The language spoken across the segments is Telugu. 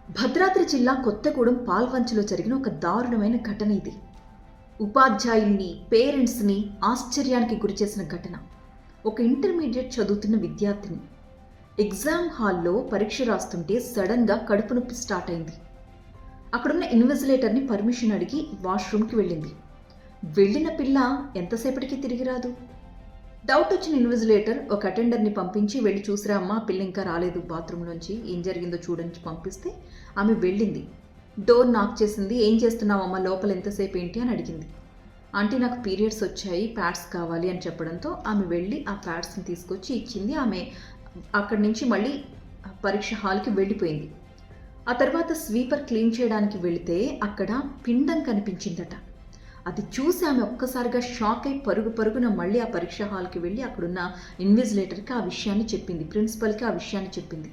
భద్రాద్రి జిల్లా కొత్తగూడెం పాల్వంచలో జరిగిన ఒక దారుణమైన ఘటన ఇది. ఉపాధ్యాయుల్ని, పేరెంట్స్ని ఆశ్చర్యానికి గురిచేసిన ఘటన. ఒక ఇంటర్మీడియట్ చదువుతున్న విద్యార్థిని ఎగ్జామ్ హాల్లో పరీక్ష రాస్తుంటే సడన్గా కడుపు నొప్పి స్టార్ట్ అయింది. అక్కడున్న ఇన్విజిలేటర్ని పర్మిషన్ అడిగి వాష్రూమ్కి వెళ్ళింది. వెళ్ళిన పిల్ల ఎంతసేపటికి తిరిగి రాదు. డౌట్ వచ్చిన ఇన్విజిలేటర్ ఒక అటెండర్ని పంపించి వెళ్ళి చూసిరా అమ్మ, పిల్ల ఇంకా రాలేదు బాత్రూంలోంచి, ఏం జరిగిందో చూడని పంపిస్తే ఆమె వెళ్ళింది. డోర్ నాక్ చేసింది. ఏం చేస్తున్నావమ్మా, లోపల ఎంతసేపు ఏంటి అని అడిగింది. ఆంటీ నాకు పీరియడ్స్ వచ్చాయి, ప్యాడ్స్ కావాలి అని చెప్పడంతో ఆమె వెళ్ళి ఆ ప్యాడ్స్ని తీసుకొచ్చి ఇచ్చింది. ఆమె అక్కడి నుంచి మళ్ళీ పరీక్ష హాల్కి వెళ్ళిపోయింది. ఆ తర్వాత స్వీపర్ క్లీన్ చేయడానికి వెళితే అక్కడ పిండం కనిపించిందట. అది చూసి ఆమె ఒక్కసారిగా షాక్ అయి పరుగున మళ్ళీ ఆ పరీక్ష హాల్కి వెళ్ళి అక్కడున్న ఇన్విజిలేటర్కి ఆ విషయాన్ని చెప్పింది, ప్రిన్సిపల్కి ఆ విషయాన్ని చెప్పింది.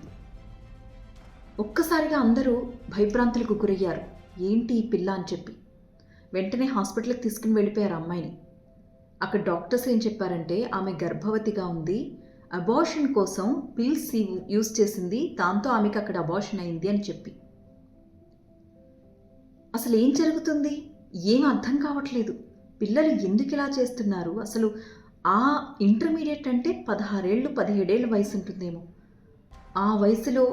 ఒక్కసారిగా అందరూ భయభ్రాంతులకు గురయ్యారు. ఏంటి ఈ పిల్ల అని చెప్పి వెంటనే హాస్పిటల్కి తీసుకుని వెళ్ళిపోయారు అమ్మాయిని. అక్కడ డాక్టర్స్ ఏం చెప్పారంటే ఆమె గర్భవతిగా ఉంది, అబార్షన్ కోసం పిల్స్ యూజ్ చేసింది, దాంతో ఆమెకి అక్కడ అబార్షన్ అయింది అని చెప్పి. అసలు ఏం జరుగుతుంది, ఏం అర్థం కావట్లేదు. పిల్లలు ఎందుకు ఇలా చేస్తున్నారు అసలు? ఆ ఇంటర్మీడియట్ అంటే 16 ఏళ్ళు 17 ఏళ్ళ వయసు ఉంటుందేమో. ఆ వయసులో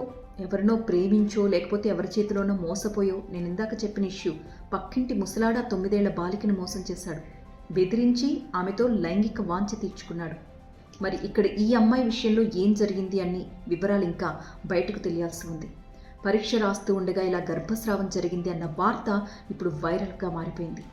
ఎవరినో ప్రేమించో లేకపోతే ఎవరి చేతిలోనో మోసపోయో, నేను ఇందాక చెప్పిన ఇష్యూ, పక్కింటి ముసలాడ 9 ఏళ్ల బాలికను మోసం చేశాడు, బెదిరించి ఆమెతో లైంగిక వాంఛ తీర్చుకున్నాడు. మరి ఇక్కడ ఈ అమ్మాయి విషయంలో ఏం జరిగింది అని వివరాలు ఇంకా బయటకు తెలియాల్సి ఉంది. పరీక్ష రాస్తూ ఉండగా ఇలా గర్భస్రావం జరిగింది అన్న వార్త ఇప్పుడు వైరల్గా మారిపోయింది.